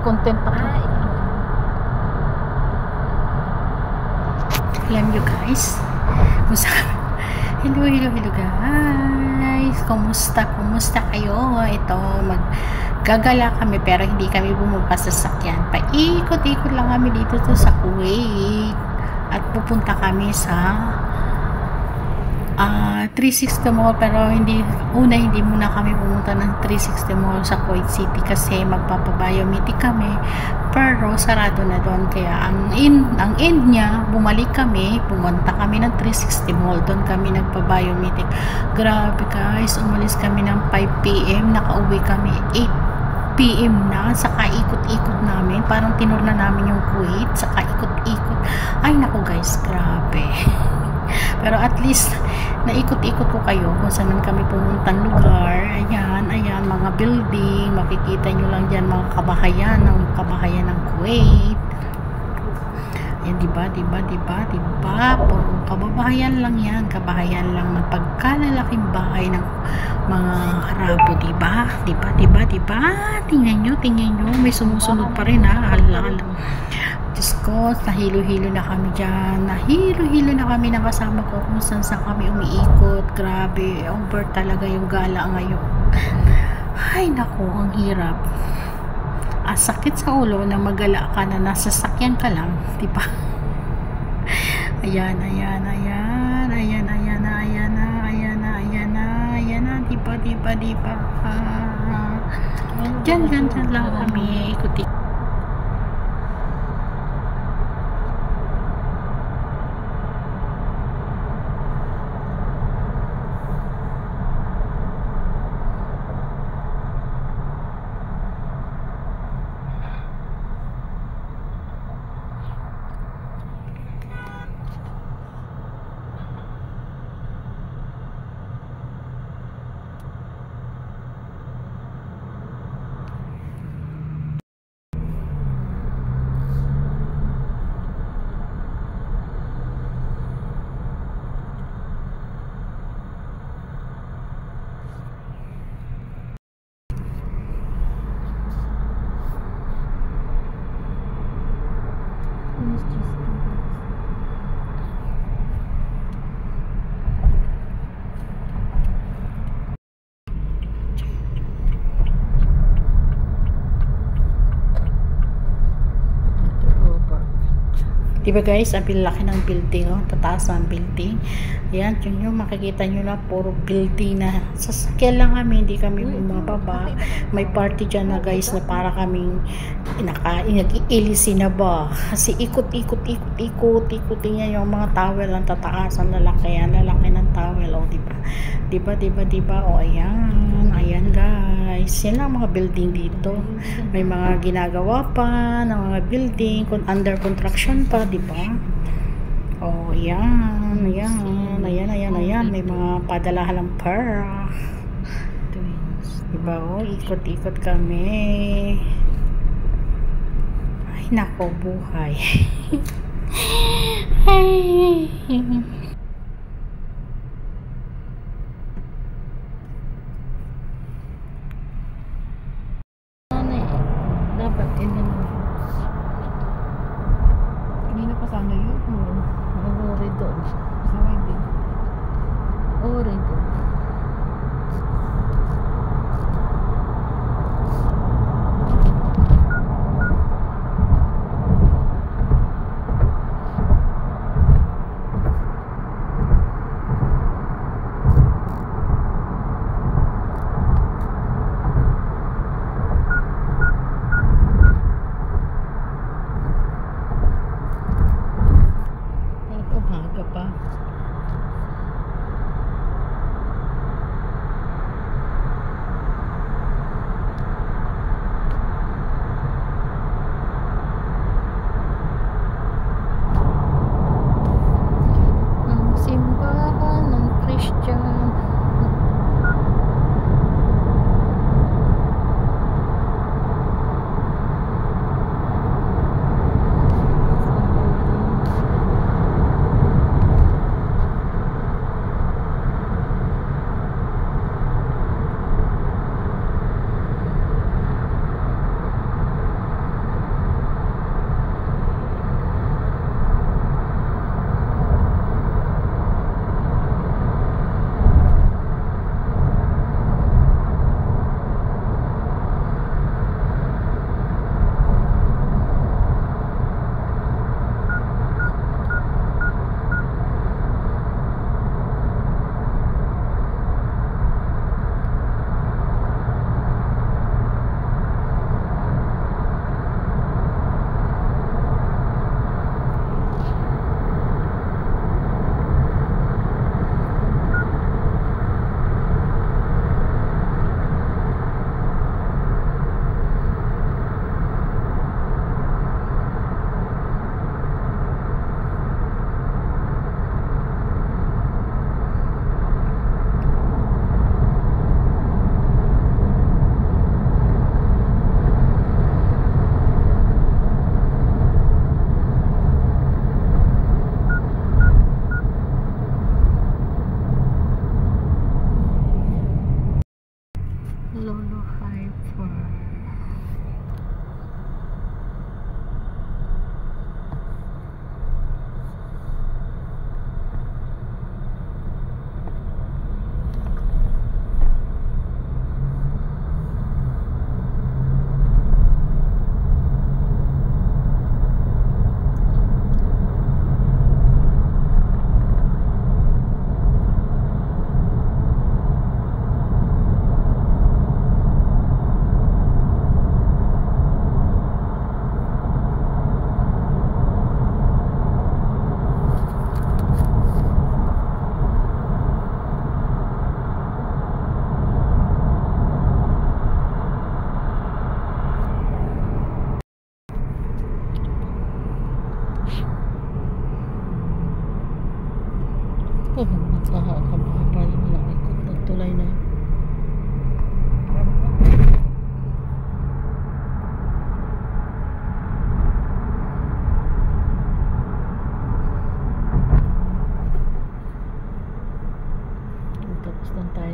content pa to. Alam nyo guys, hello guys, kumusta kayo? Ito, maggagala kami pero hindi kami bumaba sa sasakyan, paikot-ikot lang kami dito sa Kuwait at pupunta kami sa 360 Mall, pero hindi muna kami pumunta ng 360 Mall sa Kuwait City kasi magpapabiometric kami, pero sarado na doon. Kaya ang end niya, bumalik kami, pumunta kami ng 360 Mall, doon kami nagpabiometric. Grabe guys, umalis kami ng 5 PM, nakauwi kami 8 PM na, saka ikot-ikot namin, parang tinur na namin yung Kuwait, saka ikot-ikot. Ay naku guys, grabe. Pero at least naikot-ikot ko kayo kung saan man kami pumuntang lugar. Ayan, mga building, makikita nyo lang dyan mga kabahayan ng Kuwait. Ayan, diba? Puro kababayan lang yan, kabahayan lang ng pagkalalaking bahay ng mga Arabo, diba? Tingnan nyo, may sumusunod pa rin ha. Hala. Diyos ko, nahilo-hilo na kami dyan. Nahilo-hilo na kami ng kasama ko kung saan kami umiikot. Grabe, over talaga yung gala ngayon. Ay, naku, ang hirap. Sakit sa ulo na magala ka na nasa sakyan ka lang, diba? Ayan na, diba? Dyan lang kami, ikutin. Diba guys, ang laki ng building, oh, tataas ng building. Ayan, yun yung makikita nyo na puro building na sasakyan lang kami, hindi kami bumababa. May party dyan na guys na para kaming nag-iilisi na ba, kasi ikot-ikutin niya yung mga towel ang tataas, ang lalaki ng towel, oh, diba, oh, ayan guys, yan lang mga building dito. May mga ginagawa pa ng mga building kung under construction pa, diba? Oh, ayan, may mga padalahan ng pera, diba? Oh, ikot-ikot kami. Ay nako, buhay. Ay. Dapat din kanina pa sana yun. Ori doon. Sa wedding. Ori doon.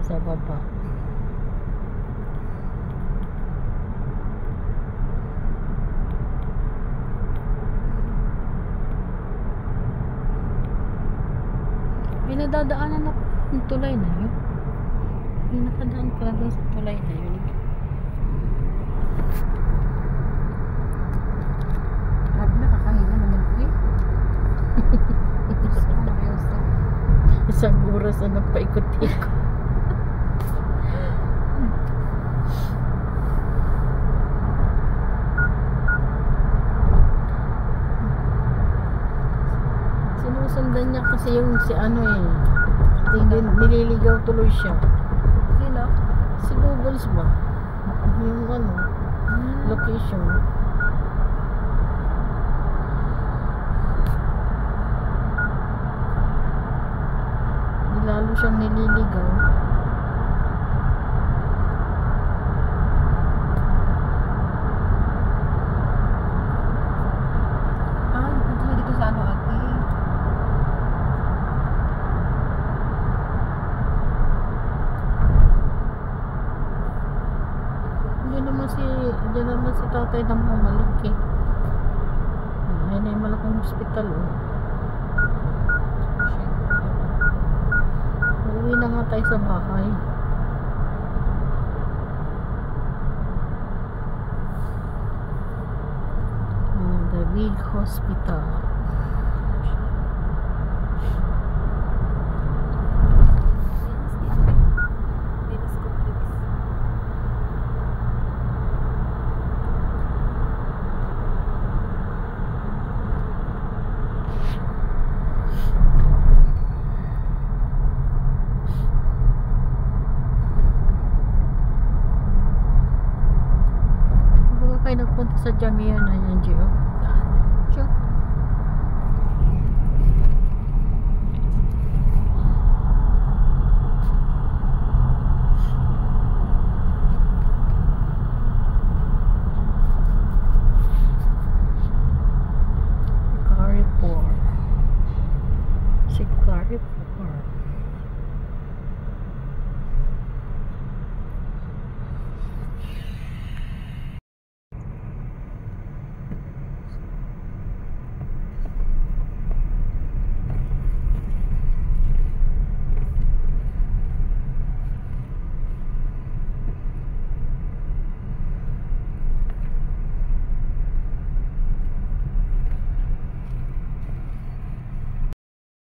sa baba. May nadadaanan na po yung tulay na yun. May nakadaan pala doon sa tulay na yun. Grabe, nakakahiga naman po eh. Isang oras na paikot-ikot. Sinusundan niya kasi yung si ano eh. Nililigaw tuloy siya. Sino? Si Googles ba? Yung ano, location. Lalo siyang nililigaw. Punta na dito sa ano ate. Diyan naman si tatay ng mamalik eh. Ayun ay malaking hospital oh. Uwi na nga tayo sa bahay. The big hospital. Kayo nagpunta sa Jamia na yan, Gio? Sure. Carrefour. Si Carrefour.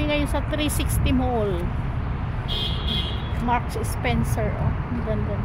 Ngayon sa 360 Mall, Marks Spencer, oh, ang ganda.